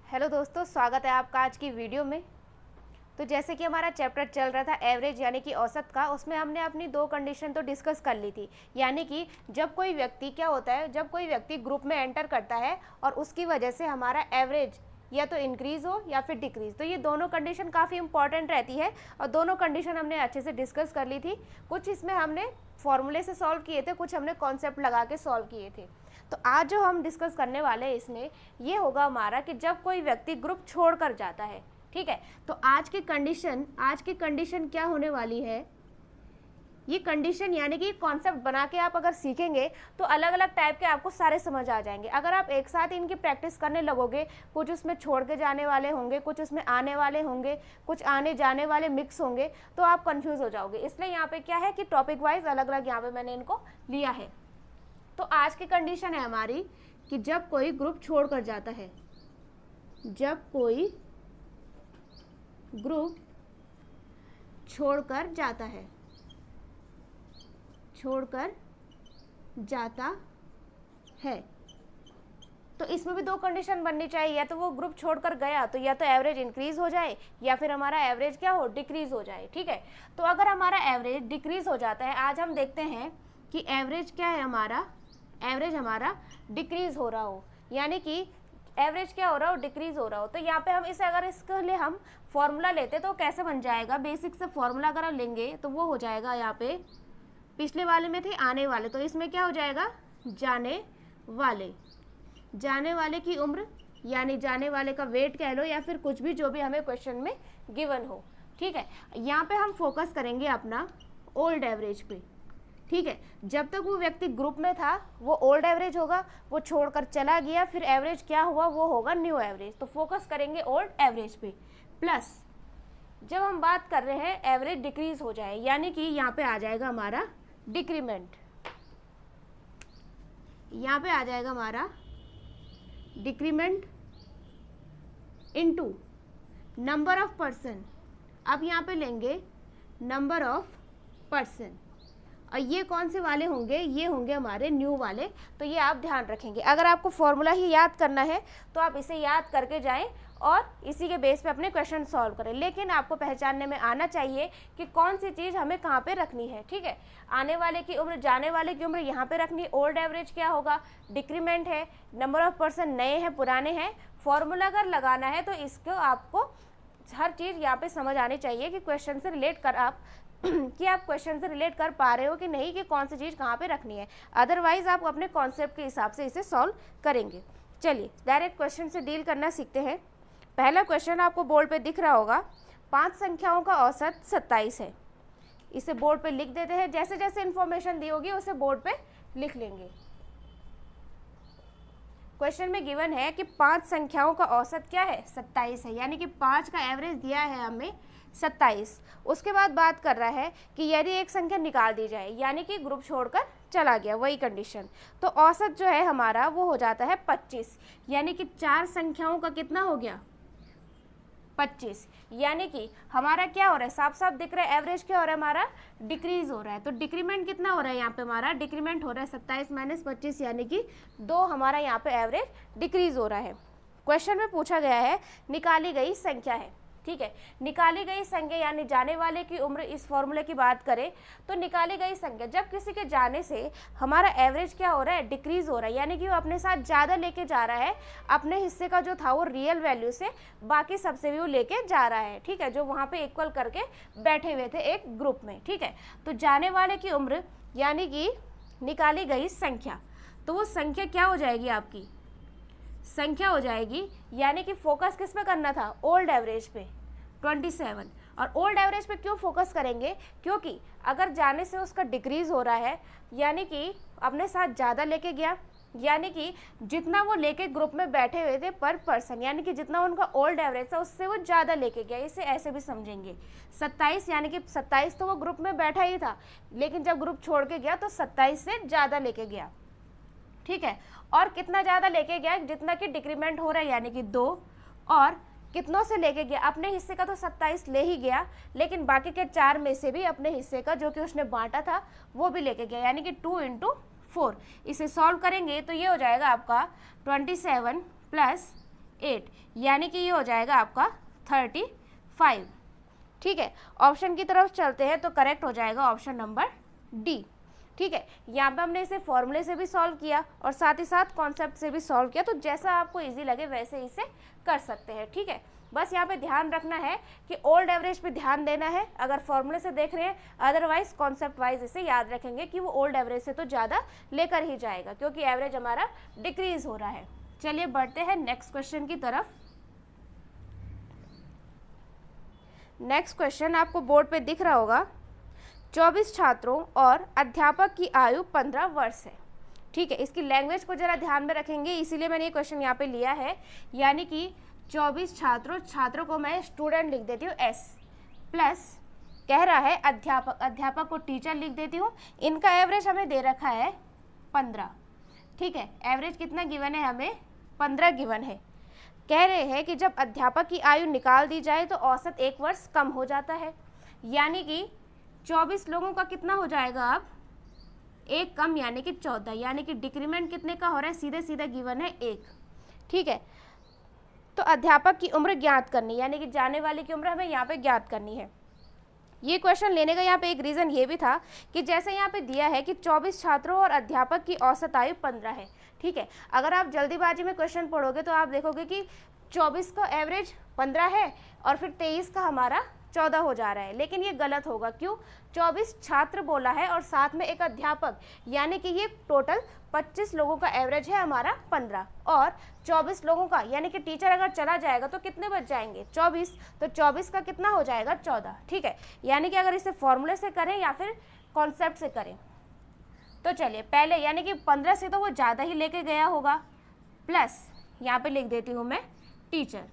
Hello दोस्तों, स्वागत है आपका आज की वीडियो में। तो जैसे कि हमारा चैप्टर चल रहा था एवरेज यानी कि औसत का, उसमें हमने अपनी दो कंडीशन तो डिस्कस कर ली थी। यानी कि जब कोई व्यक्ति क्या होता है, जब कोई व्यक्ति ग्रुप में एंटर करता है और उसकी वजह से हमारा एवरेज या तो इंक्रीज़ हो या फिर डिक्रीज़, तो ये दोनों कंडीशन काफ़ी इंपॉर्टेंट रहती है और दोनों कंडीशन हमने अच्छे से डिस्कस कर ली थी। कुछ इसमें हमने फॉर्मूले से सॉल्व किए थे, कुछ हमने कॉन्सेप्ट लगा के सॉल्व किए थे। तो आज जो हम डिस्कस करने वाले हैं इसमें ये होगा हमारा कि जब कोई व्यक्ति ग्रुप छोड़कर जाता है, ठीक है। तो आज की कंडीशन क्या होने वाली है, ये कंडीशन यानी कि कॉन्सेप्ट बना के आप अगर सीखेंगे तो अलग अलग टाइप के आपको सारे समझ आ जाएंगे। अगर आप एक साथ इनकी प्रैक्टिस करने लगोगे, कुछ उसमें छोड़ के जाने वाले होंगे, कुछ उसमें आने वाले होंगे, कुछ आने जाने वाले मिक्स होंगे, तो आप कंफ्यूज हो जाओगे। इसलिए यहाँ पे क्या है कि टॉपिक वाइज अलग अलग यहाँ पे मैंने इनको लिया है। तो आज की कंडीशन है हमारी कि जब कोई ग्रुप छोड़कर जाता है, जब कोई ग्रुप छोड़कर जाता है, तो इसमें भी दो कंडीशन बननी चाहिए। या तो वो ग्रुप छोड़कर गया तो या तो एवरेज इंक्रीज हो जाए या फिर हमारा एवरेज क्या हो, डिक्रीज हो जाए, ठीक है। तो अगर हमारा एवरेज डिक्रीज हो जाता है, आज हम देखते हैं कि एवरेज क्या है हमारा, एवरेज हमारा डिक्रीज हो रहा हो, यानी कि एवरेज क्या हो रहा हो, डिक्रीज हो रहा हो। तो यहाँ पे हम इसे अगर इसके लिए हम फॉर्मूला लेते तो कैसे बन जाएगा, बेसिक से फॉर्मूला अगर हम लेंगे तो वो हो जाएगा, यहाँ पे पिछले वाले में थे आने वाले, तो इसमें क्या हो जाएगा, जाने वाले की उम्र यानी जाने वाले का वेट कह लो या फिर कुछ भी जो भी हमें क्वेश्चन में गिवन हो, ठीक है। यहाँ पे हम फोकस करेंगे अपना ओल्ड एवरेज पे, ठीक है। जब तक वो व्यक्ति ग्रुप में था वो ओल्ड एवरेज होगा, वो छोड़कर चला गया फिर एवरेज क्या हुआ, वो होगा न्यू एवरेज। तो फोकस करेंगे ओल्ड एवरेज पे। प्लस जब हम बात कर रहे हैं एवरेज डिक्रीज हो जाए, यानी कि यहाँ पे आ जाएगा हमारा डिक्रीमेंट, यहाँ पे आ जाएगा हमारा decrement into number of person. अब यहाँ पे लेंगे नंबर ऑफ पर्सन, और ये कौन से वाले होंगे, ये होंगे हमारे न्यू वाले। तो ये आप ध्यान रखेंगे। अगर आपको फॉर्मूला ही याद करना है तो आप इसे याद करके जाएं और इसी के बेस पे अपने क्वेश्चन सॉल्व करें। लेकिन आपको पहचानने में आना चाहिए कि कौन सी चीज़ हमें कहाँ पे रखनी है, ठीक है। आने वाले की उम्र, जाने वाले की उम्र यहाँ पे रखनी। ओल्ड एवरेज क्या होगा, डिक्रीमेंट है। नंबर ऑफ पर्सन नए हैं पुराने हैं। फॉर्मूला अगर लगाना है तो इसको आपको हर चीज़ यहाँ पे समझ आनी चाहिए कि क्वेश्चन से रिलेट कर आप कि आप क्वेश्चन से रिलेट कर पा रहे हो कि नहीं, कि कौन सी चीज़ कहाँ पे रखनी है। अदरवाइज आप अपने कॉन्सेप्ट के हिसाब से इसे सॉल्व करेंगे। चलिए डायरेक्ट क्वेश्चन से डील करना सीखते हैं। पहला क्वेश्चन आपको बोर्ड पे दिख रहा होगा, 5 संख्याओं का औसत 27 है। इसे बोर्ड पे लिख देते हैं, जैसे जैसे इंफॉर्मेशन दी होगी उसे बोर्ड पे लिख लेंगे। क्वेश्चन में गिवन है कि 5 संख्याओं का औसत क्या है, 27 है, यानी कि 5 का एवरेज दिया है हमें 27। उसके बाद बात कर रहा है कि यदि एक संख्या निकाल दी जाए, यानी कि ग्रुप छोड़कर चला गया, वही कंडीशन, तो औसत जो है हमारा वो हो जाता है 25, यानी कि 4 संख्याओं का कितना हो गया, 25। यानी कि हमारा क्या हो रहा है, साफ साफ दिख रहा है, एवरेज क्या हो रहा है हमारा, डिक्रीज हो रहा है। तो डिक्रीमेंट कितना हो रहा है, यहाँ पे हमारा डिक्रीमेंट हो रहा है 27 माइनस 25, यानी कि 2 हमारा यहाँ पे एवरेज डिक्रीज हो रहा है। क्वेश्चन में पूछा गया है निकाली गई संख्या है, ठीक है। निकाली गई संख्या यानी जाने वाले की उम्र, इस फॉर्मूले की बात करें तो निकाली गई संख्या, जब किसी के जाने से हमारा एवरेज क्या हो रहा है, डिक्रीज हो रहा है, यानी कि वो अपने साथ ज़्यादा लेके जा रहा है। अपने हिस्से का जो था वो रियल वैल्यू से बाकी सबसे भी वो लेके जा रहा है, ठीक है, जो वहाँ पे इक्वल करके बैठे हुए थे एक ग्रुप में, ठीक है। तो जाने वाले की उम्र यानी कि निकाली गई संख्या, तो वो संख्या क्या हो जाएगी, आपकी संख्या हो जाएगी, यानी कि फोकस किस पे करना था, ओल्ड एवरेज पे 27। और ओल्ड एवरेज पे क्यों फोकस करेंगे, क्योंकि अगर जाने से उसका डिक्रीज हो रहा है, यानी कि अपने साथ ज़्यादा लेके गया, यानी कि जितना वो लेके ग्रुप में बैठे हुए थे पर पर्सन, यानी कि जितना उनका ओल्ड एवरेज था उससे वो ज़्यादा लेके गया। इसे ऐसे भी समझेंगे, 27 यानी कि 27 तो वो ग्रुप में बैठा ही था, लेकिन जब ग्रुप छोड़ के गया तो 27 से ज़्यादा लेके गया, ठीक है। और कितना ज़्यादा लेके गया, जितना कि डिक्रीमेंट हो रहा है, यानी कि 2, और कितनों से लेके गया, अपने हिस्से का तो 27 ले ही गया, लेकिन बाकी के 4 में से भी अपने हिस्से का जो कि उसने बांटा था वो भी लेके गया, यानी कि 2 × 4। इसे सॉल्व करेंगे तो ये हो जाएगा आपका 27 + 8, यानी कि ये हो जाएगा आपका 35। ठीक है, ऑप्शन की तरफ चलते हैं तो करेक्ट हो जाएगा ऑप्शन नंबर डी। ठीक है, यहाँ पे हमने इसे फॉर्मूले से भी सॉल्व किया और साथ ही साथ कॉन्सेप्ट से भी सॉल्व किया, तो जैसा आपको इजी लगे वैसे इसे कर सकते हैं। ठीक है, बस यहाँ पे ध्यान रखना है कि ओल्ड एवरेज पे ध्यान देना है अगर फॉर्मूले से देख रहे हैं, अदरवाइज कॉन्सेप्ट वाइज इसे याद रखेंगे कि वो ओल्ड एवरेज से तो ज़्यादा लेकर ही जाएगा क्योंकि एवरेज हमारा डिक्रीज हो रहा है। चलिए बढ़ते हैं नेक्स्ट क्वेश्चन की तरफ। नेक्स्ट क्वेश्चन आपको बोर्ड पे दिख रहा होगा, 24 छात्रों और अध्यापक की आयु 15 वर्ष है। ठीक है, इसकी लैंग्वेज को जरा ध्यान में रखेंगे, इसीलिए मैंने ये क्वेश्चन यहाँ पे लिया है। यानी कि 24 छात्रों को मैं स्टूडेंट लिख देती हूँ एस, प्लस कह रहा है अध्यापक को टीचर लिख देती हूँ। इनका एवरेज हमें दे रखा है 15। ठीक है, एवरेज कितना गिवन है हमें, 15 गिवन है। कह रहे हैं कि जब अध्यापक की आयु निकाल दी जाए तो औसत 1 वर्ष कम हो जाता है, यानी कि 24 लोगों का कितना हो जाएगा अब, 1 कम यानी कि 14, यानी कि डिक्रीमेंट कितने का हो रहा है, सीधे सीधे गिवन है 1। ठीक है, तो अध्यापक की उम्र ज्ञात करनी, यानी कि जाने वाले की उम्र हमें यहाँ पे ज्ञात करनी है। ये क्वेश्चन लेने का यहाँ पे एक रीज़न ये भी था कि जैसे यहाँ पे दिया है कि 24 छात्रों और अध्यापक की औसत आयु 15 है। ठीक है, अगर आप जल्दीबाजी में क्वेश्चन पढ़ोगे तो आप देखोगे कि 24 का एवरेज 15 है और फिर 23 का हमारा 14 हो जा रहा है, लेकिन ये गलत होगा। क्यों, 24 छात्र बोला है और साथ में एक अध्यापक, यानी कि ये टोटल 25 लोगों का एवरेज है हमारा 15, और 24 लोगों का यानी कि टीचर अगर चला जाएगा तो कितने बच जाएंगे, 24, तो 24 का कितना हो जाएगा 14। ठीक है, यानी कि अगर इसे फॉर्मूले से करें या फिर कॉन्सेप्ट से करें तो चलिए पहले, यानी कि 15 से तो वो ज़्यादा ही लेके गया होगा, प्लस यहाँ पे लिख देती हूँ मैं टीचर,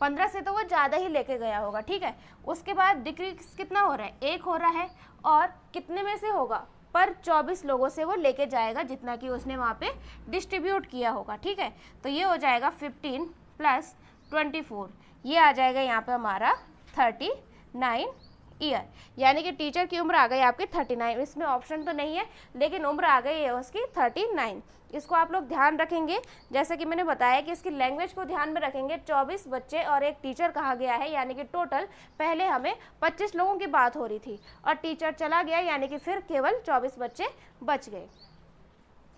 15 से तो वो ज़्यादा ही लेके गया होगा। ठीक है, उसके बाद डिक्रीज कितना हो रहा है, 1 हो रहा है, और कितने में से होगा, पर 24 लोगों से वो लेके जाएगा जितना कि उसने वहाँ पे डिस्ट्रीब्यूट किया होगा। ठीक है, तो ये हो जाएगा 15 + 24, ये आ जाएगा यहाँ पे हमारा 39 ईयर, यानी कि टीचर की उम्र आ गई आपकी 39। इसमें ऑप्शन तो नहीं है लेकिन उम्र आ गई है उसकी 39। इसको आप लोग ध्यान रखेंगे, जैसे कि मैंने बताया कि इसकी लैंग्वेज को ध्यान में रखेंगे। 24 बच्चे और एक टीचर कहा गया है, यानी कि टोटल पहले हमें 25 लोगों की बात हो रही थी और टीचर चला गया, यानी कि फिर केवल 24 बच्चे बच गए।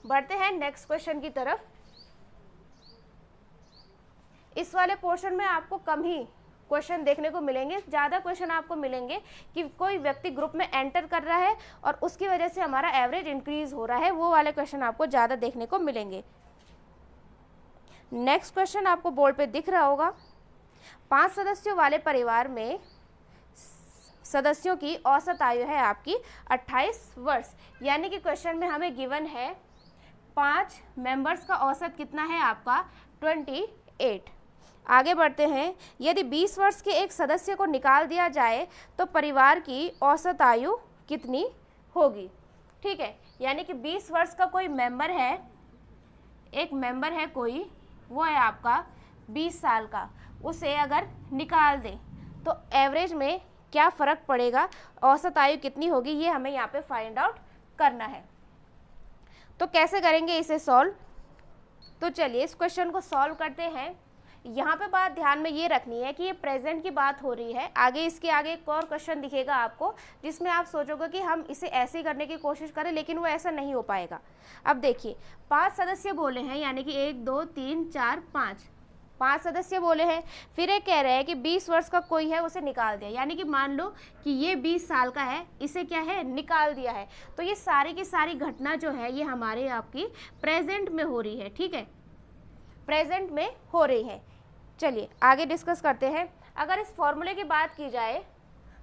बढ़ते हैं नेक्स्ट क्वेश्चन की तरफ। इस वाले पोर्शन में आपको कम ही क्वेश्चन देखने को मिलेंगे, ज़्यादा क्वेश्चन आपको मिलेंगे कि कोई व्यक्ति ग्रुप में एंटर कर रहा है और उसकी वजह से हमारा एवरेज इंक्रीज हो रहा है, वो वाले क्वेश्चन आपको ज़्यादा देखने को मिलेंगे। नेक्स्ट क्वेश्चन आपको बोर्ड पे दिख रहा होगा, 5 सदस्यों वाले परिवार में सदस्यों की औसत आयु है आपकी 28 वर्ष, यानी कि क्वेश्चन में हमें गिवन है 5 मेंबर्स का औसत कितना है आपका 28। आगे बढ़ते हैं, यदि 20 वर्ष के एक सदस्य को निकाल दिया जाए तो परिवार की औसत आयु कितनी होगी। ठीक है, यानी कि 20 वर्ष का कोई मेंबर है, एक मेंबर है कोई, वो है आपका 20 साल का, उसे अगर निकाल दें तो एवरेज में क्या फ़र्क पड़ेगा, औसत आयु कितनी होगी, ये हमें यहाँ पे फाइंड आउट करना है। तो कैसे करेंगे इसे सॉल्व, तो चलिए इस क्वेश्चन को सॉल्व करते हैं। यहाँ पे बात ध्यान में ये रखनी है कि ये प्रेजेंट की बात हो रही है, आगे इसके आगे एक और क्वेश्चन दिखेगा आपको जिसमें आप सोचोगे कि हम इसे ऐसे करने की कोशिश करें, लेकिन वो ऐसा नहीं हो पाएगा। अब देखिए 5 सदस्य बोले हैं, यानी कि 1 2 3 4 5 सदस्य बोले हैं, फिर एक कह रहे हैं कि 20 वर्ष का कोई है उसे निकाल दिया, यानी कि मान लो कि ये 20 साल का है, इसे क्या है निकाल दिया है, तो ये सारी की सारी घटना जो है ये हमारे आपकी प्रेजेंट में हो रही है। ठीक है, प्रेजेंट में हो रही है। चलिए आगे डिस्कस करते हैं। अगर इस फॉर्मूले की बात की जाए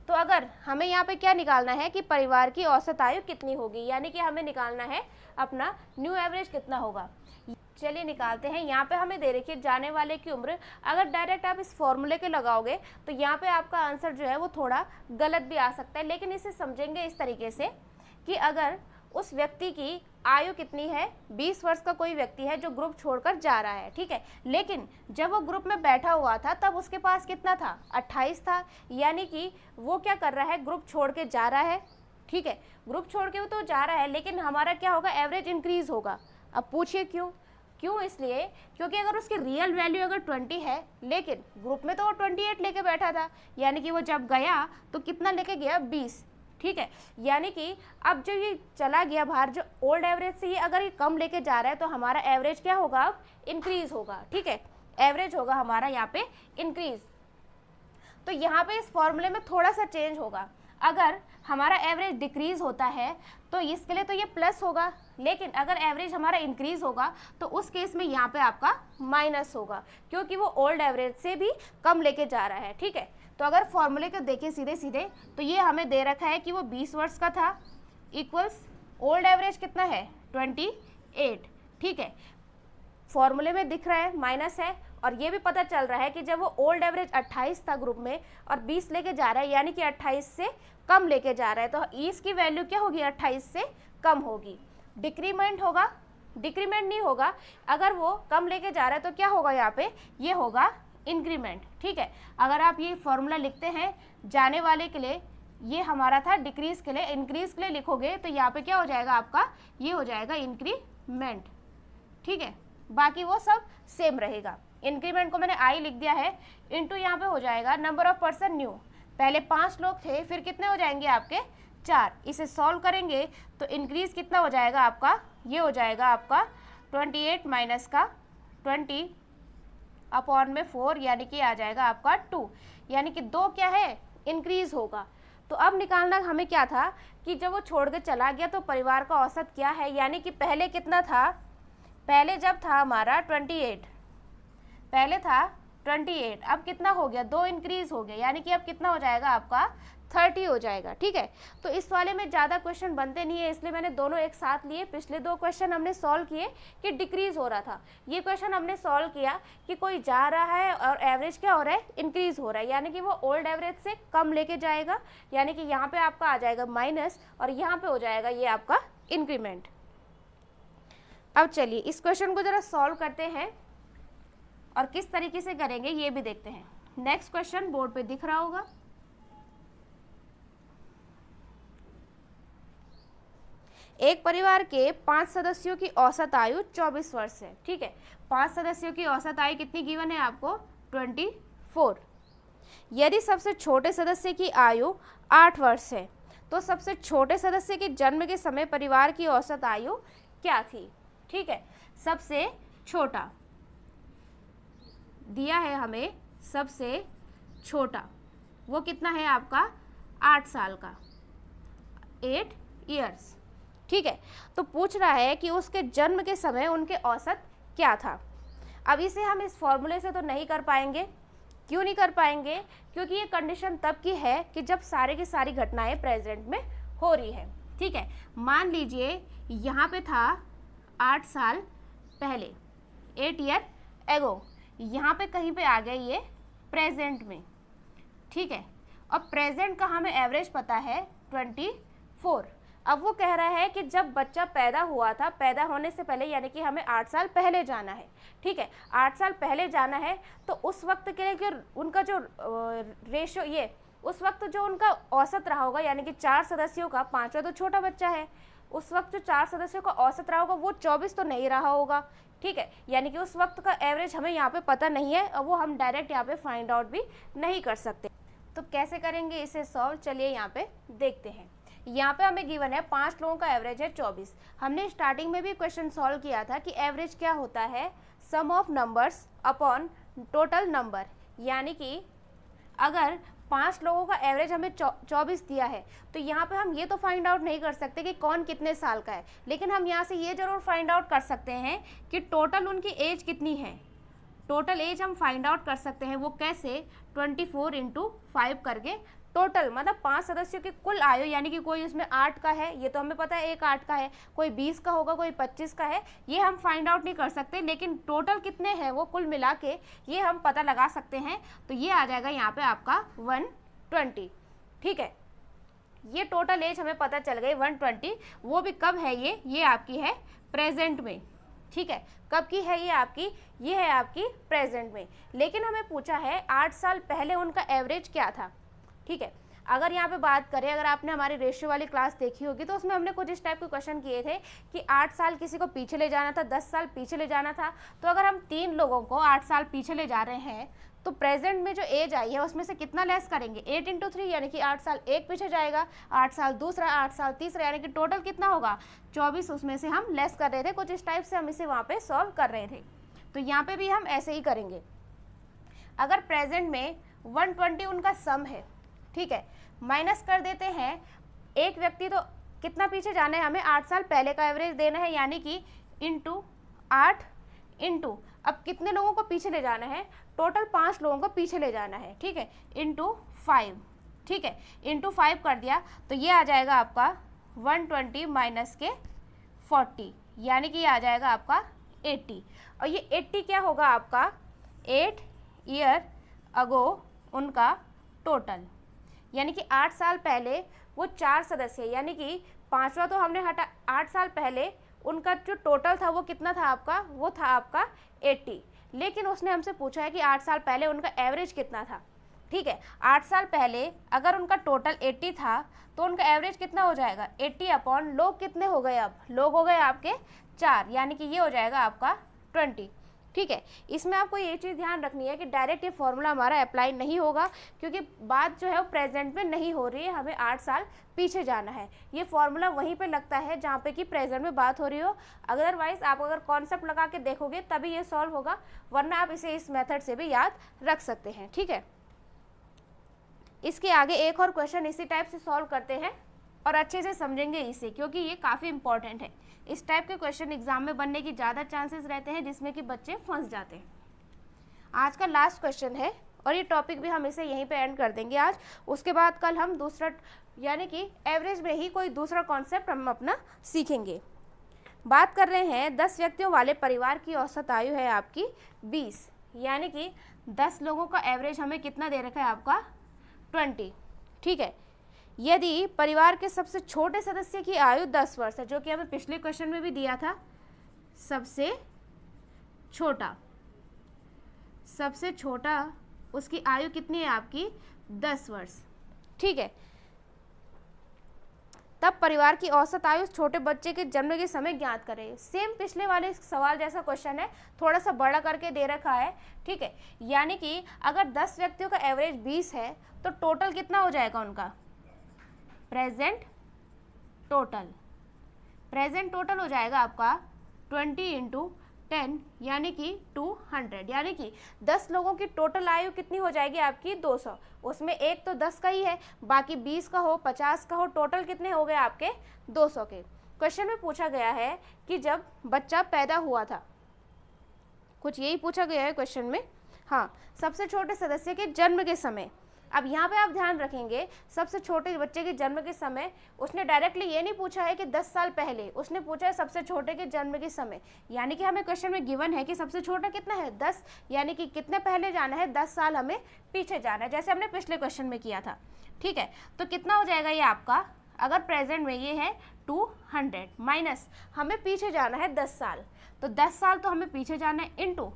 तो अगर हमें यहाँ पे क्या निकालना है कि परिवार की औसत आयु कितनी होगी, यानी कि हमें निकालना है अपना न्यू एवरेज कितना होगा। चलिए निकालते हैं। यहाँ पे हमें दे रखी है जाने वाले की उम्र, अगर डायरेक्ट आप इस फॉर्मूले के लगाओगे तो यहाँ पे आपका आंसर जो है वो थोड़ा गलत भी आ सकता है, लेकिन इसे समझेंगे इस तरीके से कि अगर उस व्यक्ति की आयु कितनी है, 20 वर्ष का कोई व्यक्ति है जो ग्रुप छोड़कर जा रहा है। ठीक है, लेकिन जब वो ग्रुप में बैठा हुआ था तब उसके पास कितना था, 28 था, यानी कि वो क्या कर रहा है, ग्रुप छोड़ के जा रहा है। ठीक है, ग्रुप छोड़ के वो तो जा रहा है, लेकिन हमारा क्या होगा, एवरेज इंक्रीज होगा। अब पूछिए क्यों, क्यों? इसलिए क्योंकि अगर उसकी रियल वैल्यू अगर 20 है, लेकिन ग्रुप में तो वो 28 लेके बैठा था, यानी कि वो जब गया तो कितना लेके गया? 20। ठीक है, यानी कि अब जो ये चला गया बाहर, जो ओल्ड एवरेज से ये अगर ये कम लेके जा रहा है तो हमारा एवरेज क्या होगा? अब इंक्रीज होगा। ठीक है, एवरेज होगा हमारा यहाँ पे इंक्रीज। तो यहाँ पे इस फॉर्मूले में थोड़ा सा चेंज होगा। अगर हमारा एवरेज डिक्रीज होता है तो इसके लिए तो ये प्लस होगा, लेकिन अगर एवरेज हमारा इंक्रीज होगा तो उस केस में यहाँ पे आपका माइनस होगा, क्योंकि वो ओल्ड एवरेज से भी कम लेके जा रहा है। ठीक है, तो अगर फॉर्मूले को देखें सीधे सीधे तो ये हमें दे रखा है कि वो 20 वर्ष का था, इक्वल्स ओल्ड एवरेज कितना है? 28। ठीक है, फॉर्मूले में दिख रहा है माइनस है, और ये भी पता चल रहा है कि जब वो ओल्ड एवरेज 28 था ग्रुप में और 20 लेके जा रहा है, यानी कि 28 से कम लेके जा रहा है, तो इसकी वैल्यू क्या होगी? 28 से कम होगी। डिक्रीमेंट होगा? डिक्रीमेंट नहीं होगा। अगर वो कम लेके जा रहा है तो क्या होगा यहाँ पे? ये होगा इंक्रीमेंट। ठीक है, अगर आप ये फॉर्मूला लिखते हैं जाने वाले के लिए, ये हमारा था डिक्रीज के लिए, इंक्रीज के लिए लिखोगे तो यहाँ पे क्या हो जाएगा आपका? ये हो जाएगा इंक्रीमेंट। ठीक है, बाकी वो सब सेम रहेगा। इंक्रीमेंट को मैंने आई लिख दिया है, इनटू यहाँ पे हो जाएगा नंबर ऑफ पर्सन न्यू। पहले 5 लोग थे, फिर कितने हो जाएंगे आपके? 4। इसे सॉल्व करेंगे तो इंक्रीज कितना हो जाएगा आपका? ये हो जाएगा आपका 28 माइनस का 20 अपॉन में 4, यानी कि आ जाएगा आपका 2, यानी कि 2 क्या है? इंक्रीज होगा। तो अब निकालना हमें क्या था कि जब वो छोड़ के चला गया तो परिवार का औसत क्या है, यानी कि पहले कितना था? पहले जब था हमारा 28, पहले था 28, अब कितना हो गया? 2 इंक्रीज हो गया, यानी कि अब कितना हो जाएगा आपका? 30 हो जाएगा। ठीक है, तो इस वाले में ज़्यादा क्वेश्चन बनते नहीं है, इसलिए मैंने दोनों एक साथ लिए। पिछले 2 क्वेश्चन हमने सॉल्व किए कि डिक्रीज हो रहा था, ये क्वेश्चन हमने सॉल्व किया कि कोई जा रहा है और एवरेज क्या हो रहा है? इंक्रीज हो रहा है, यानी कि वो ओल्ड एवरेज से कम लेके जाएगा, यानी कि यहाँ पे आपका आ जाएगा माइनस और यहाँ पे हो जाएगा ये आपका इंक्रीमेंट। अब चलिए इस क्वेश्चन को जरा सॉल्व करते हैं और किस तरीके से करेंगे ये भी देखते हैं। नेक्स्ट क्वेश्चन बोर्ड पे दिख रहा होगा। एक परिवार के 5 सदस्यों की औसत आयु 24 वर्ष है। ठीक है, 5 सदस्यों की औसत आयु कितनी गिवन है आपको? 24। यदि सबसे छोटे सदस्य की आयु 8 वर्ष है तो सबसे छोटे सदस्य के जन्म के समय परिवार की औसत आयु क्या थी? ठीक है, सबसे छोटा दिया है हमें, सबसे छोटा वो कितना है आपका? 8 साल का, 8 इयर्स। ठीक है, तो पूछ रहा है कि उसके जन्म के समय उनके औसत क्या था। अब इसे हम इस फॉर्मूले से तो नहीं कर पाएंगे। क्यों नहीं कर पाएंगे? क्योंकि ये कंडीशन तब की है कि जब सारे की सारी घटनाएं प्रेजेंट में हो रही है। ठीक है, मान लीजिए यहाँ पे था 8 साल पहले, 8 ईयर एगो, यहाँ पे कहीं पे आ गया ये प्रेजेंट में। ठीक है, और प्रेजेंट का हमें एवरेज पता है 24। अब वो कह रहा है कि जब बच्चा पैदा हुआ था, पैदा होने से पहले, यानी कि हमें 8 साल पहले जाना है। ठीक है, 8 साल पहले जाना है तो उस वक्त के लिए उनका जो रेशो, ये उस वक्त जो उनका औसत रहा होगा, यानी कि 4 सदस्यों का, 5वां तो छोटा बच्चा है, उस वक्त जो 4 सदस्यों का औसत रहा होगा वो 24 तो नहीं रहा होगा। ठीक है, यानी कि उस वक्त का एवरेज हमें यहाँ पे पता नहीं है और वो हम डायरेक्ट यहाँ पे फाइंड आउट भी नहीं कर सकते। तो कैसे करेंगे इसे सॉल्व? चलिए यहाँ पे देखते हैं। यहाँ पे हमें गिवन है 5 लोगों का एवरेज है 24। हमने स्टार्टिंग में भी क्वेश्चन सॉल्व किया था कि एवरेज क्या होता है? Sum of numbers upon total number, यानी कि अगर 5 लोगों का एवरेज हमें 24 दिया है तो यहाँ पे हम ये तो फाइंड आउट नहीं कर सकते कि कौन कितने साल का है, लेकिन हम यहाँ से ये जरूर फाइंड आउट कर सकते हैं कि टोटल उनकी एज कितनी है। टोटल एज हम फाइंड आउट कर सकते हैं। वो कैसे? 24 × 5 करके टोटल, मतलब 5 सदस्यों की कुल आयु, यानी कि कोई उसमें 8 का है, ये तो हमें पता है, एक 8 का है, कोई 20 का होगा, कोई 25 का है, ये हम फाइंड आउट नहीं कर सकते, लेकिन टोटल कितने हैं वो कुल मिला के ये हम पता लगा सकते हैं। तो ये आ जाएगा यहाँ पे आपका 120। ठीक है, ये टोटल एज हमें पता चल गई 120। वो भी कब है? ये आपकी है प्रेजेंट में। ठीक है, कब की है ये आपकी? ये है आपकी प्रेजेंट में। लेकिन हमें पूछा है 8 साल पहले उनका एवरेज क्या था। ठीक है, अगर यहाँ पे बात करें, अगर आपने हमारी रेशियो वाली क्लास देखी होगी तो उसमें हमने कुछ इस टाइप के क्वेश्चन किए थे कि 8 साल किसी को पीछे ले जाना था, 10 साल पीछे ले जाना था। तो अगर हम 3 लोगों को 8 साल पीछे ले जा रहे हैं तो प्रेजेंट में जो एज आई है उसमें से कितना लेस करेंगे, 8 × 3 यानी कि 8 साल एक पीछे जाएगा, 8 साल दूसरा, 8 साल तीसरा, यानी कि टोटल कितना होगा 24। उसमें से हम लेस कर रहे थे, कुछ इस टाइप से हम इसे वहाँ पे सॉल्व कर रहे थे। तो यहाँ पे भी हम ऐसे ही करेंगे। अगर प्रेजेंट में 120 उनका सम है, ठीक है, माइनस कर देते हैं, एक व्यक्ति तो कितना पीछे जाना है, हमें 8 साल पहले का एवरेज देना है, यानी कि इंटू 8 इंटू अब कितने लोगों को पीछे ले जाना है, टोटल 5 लोगों को पीछे ले जाना है, ठीक है, इंटू 5, ठीक है, इंटू 5 कर दिया तो ये आ जाएगा आपका 120 माइनस के 40, यानी कि ये आ जाएगा आपका 80। और ये 80 क्या होगा आपका 8 ईयर अगो उनका टोटल, यानी कि 8 साल पहले वो 4 सदस्य, यानी कि 5वां तो हमने हटा, 8 साल पहले उनका जो टोटल था वो कितना था आपका, वो था आपका 80। लेकिन उसने हमसे पूछा है कि 8 साल पहले उनका एवरेज कितना था, ठीक है। 8 साल पहले अगर उनका टोटल 80 था तो उनका एवरेज कितना हो जाएगा 80 अपॉन लोग कितने हो गए, अब लोग हो गए आपके 4, यानी कि ये हो जाएगा आपका 20, ठीक है। इसमें आपको ये चीज़ ध्यान रखनी है कि डायरेक्ट ये फॉर्मूला हमारा अप्लाई नहीं होगा, क्योंकि बात जो है वो प्रेजेंट में नहीं हो रही है, हमें 8 साल पीछे जाना है। ये फॉर्मूला वहीं पे लगता है जहाँ पे कि प्रेजेंट में बात हो रही हो, अदरवाइज आप अगर कॉन्सेप्ट लगा के देखोगे तभी ये सॉल्व होगा, वरना आप इसे इस मेथड से भी याद रख सकते हैं, ठीक है। इसके आगे एक और क्वेश्चन इसी टाइप से सॉल्व करते हैं और अच्छे से समझेंगे इसे, क्योंकि ये काफ़ी इंपॉर्टेंट है। इस टाइप के क्वेश्चन एग्जाम में बनने की ज़्यादा चांसेस रहते हैं जिसमें कि बच्चे फंस जाते हैं। आज का लास्ट क्वेश्चन है और ये टॉपिक भी हम इसे यहीं पे एंड कर देंगे आज। उसके बाद कल हम दूसरा, यानी कि एवरेज में ही कोई दूसरा कॉन्सेप्ट हम अपना सीखेंगे। बात कर रहे हैं 10 व्यक्तियों वाले परिवार की औसत आयु है आपकी 20, यानी कि 10 लोगों का एवरेज हमें कितना दे रखा है आपका 20, ठीक है। यदि परिवार के सबसे छोटे सदस्य की आयु 10 वर्ष है, जो कि हमें पिछले क्वेश्चन में भी दिया था, सबसे छोटा उसकी आयु कितनी है आपकी 10 वर्ष, ठीक है। तब परिवार की औसत आयु छोटे बच्चे के जन्म के समय ज्ञात करें। सेम पिछले वाले सवाल जैसा क्वेश्चन है, थोड़ा सा बड़ा करके दे रखा है, ठीक है। यानी कि अगर 10 व्यक्तियों का एवरेज 20 है तो टोटल कितना हो जाएगा उनका, प्रेजेंट टोटल हो जाएगा आपका 20 × 10 यानी कि 200, यानी कि 10 लोगों की टोटल आयु कितनी हो जाएगी आपकी 200। उसमें एक तो 10 का ही है, बाकी 20 का हो 50 का हो, टोटल कितने हो गए आपके 200 के। क्वेश्चन में पूछा गया है कि जब बच्चा पैदा हुआ था, कुछ यही पूछा गया है क्वेश्चन में, हाँ, सबसे छोटे सदस्य के जन्म के समय। अब यहाँ पे आप ध्यान रखेंगे, सबसे छोटे बच्चे के जन्म के समय उसने डायरेक्टली ये नहीं पूछा है कि 10 साल पहले, उसने पूछा है सबसे छोटे के जन्म के समय, यानी कि हमें क्वेश्चन में गिवन है कि सबसे छोटा कितना है 10, यानी कि कितने पहले जाना है 10 साल हमें पीछे जाना है, जैसे हमने पिछले क्वेश्चन में किया था, ठीक है। तो कितना हो जाएगा ये आपका, अगर प्रेजेंट में ये है 200 माइनस हमें पीछे जाना है 10 साल, तो 10 साल तो हमें पीछे जाना है, इंटू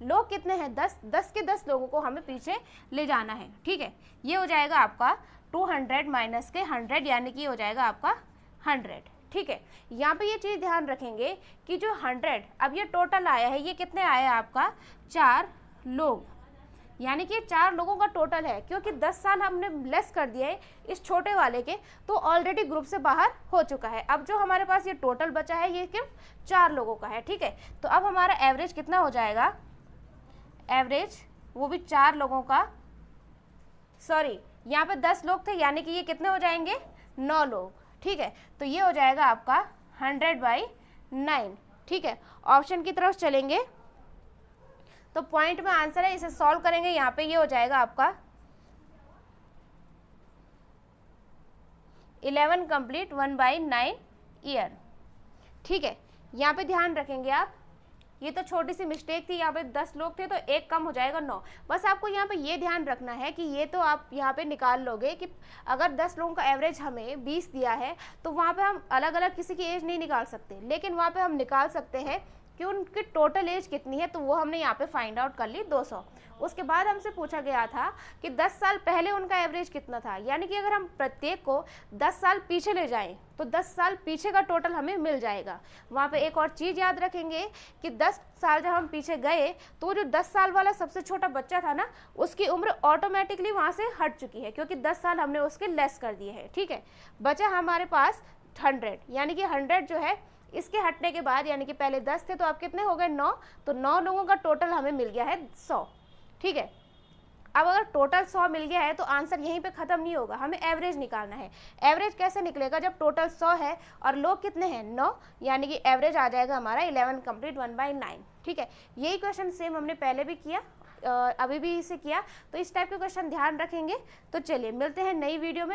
लोग कितने हैं 10 के 10 लोगों को हमें पीछे ले जाना है, ठीक है। ये हो जाएगा आपका 200 माइनस के 100, यानी कि हो जाएगा आपका 100, ठीक है। यहाँ पे ये चीज़ ध्यान रखेंगे कि जो 100 अब ये टोटल आया है, ये कितने आया है आपका 4 लोग, यानी कि 4 लोगों का टोटल है, क्योंकि 10 साल हमने लेस कर दिया है इस छोटे वाले के, तो ऑलरेडी ग्रुप से बाहर हो चुका है। अब जो हमारे पास ये टोटल बचा है ये सिर्फ 4 लोगों का है, ठीक है। तो अब हमारा एवरेज कितना हो जाएगा, एवरेज वो भी 4 लोगों का, सॉरी यहाँ पे 10 लोग थे, यानी कि ये कितने हो जाएंगे 9 लोग, ठीक है। तो ये हो जाएगा आपका 100/9, ठीक है। ऑप्शन की तरफ चलेंगे तो पॉइंट में आंसर है, इसे सॉल्व करेंगे, यहाँ पे ये हो जाएगा आपका 11 कंप्लीट 1/9 ईयर, ठीक है। यहाँ पे ध्यान रखेंगे आप, ये तो छोटी सी मिस्टेक थी, यहाँ पे 10 लोग थे तो एक कम हो जाएगा 9। बस आपको यहाँ पे ये ध्यान रखना है कि ये तो आप यहाँ पे निकाल लोगे कि अगर 10 लोगों का एवरेज हमें 20 दिया है तो वहाँ पे हम अलग अलग किसी की एज नहीं निकाल सकते, लेकिन वहाँ पे हम निकाल सकते हैं कि उनकी टोटल एज कितनी है, तो वो हमने यहाँ पे फाइंड आउट कर ली 200। उसके बाद हमसे पूछा गया था कि 10 साल पहले उनका एवरेज कितना था, यानी कि अगर हम प्रत्येक को 10 साल पीछे ले जाएं तो 10 साल पीछे का टोटल हमें मिल जाएगा। वहाँ पे एक और चीज़ याद रखेंगे कि 10 साल जब हम पीछे गए तो जो 10 साल वाला सबसे छोटा बच्चा था ना, उसकी उम्र ऑटोमेटिकली वहाँ से हट चुकी है, क्योंकि 10 साल हमने उसके लेस कर दिए हैं। ठीक है, बचा हमारे पास 100, यानी कि 100 जो है इसके हटने के बाद, यानी कि पहले 10 थे तो अब कितने हो गए 9, तो 9 लोगों का टोटल हमें मिल गया है 100। ठीक है, अब अगर टोटल 100 मिल गया है तो आंसर यहीं पे खत्म नहीं होगा, हमें एवरेज निकालना है। एवरेज कैसे निकलेगा, जब टोटल 100 है और लोग कितने हैं 9, यानी कि एवरेज आ जाएगा हमारा 11 कंप्लीट 1/9। ठीक है, यही क्वेश्चन सेम हमने पहले भी किया, अभी भी इसे किया, तो इस टाइप के क्वेश्चन ध्यान रखेंगे। तो चलिए मिलते हैं नई वीडियो में।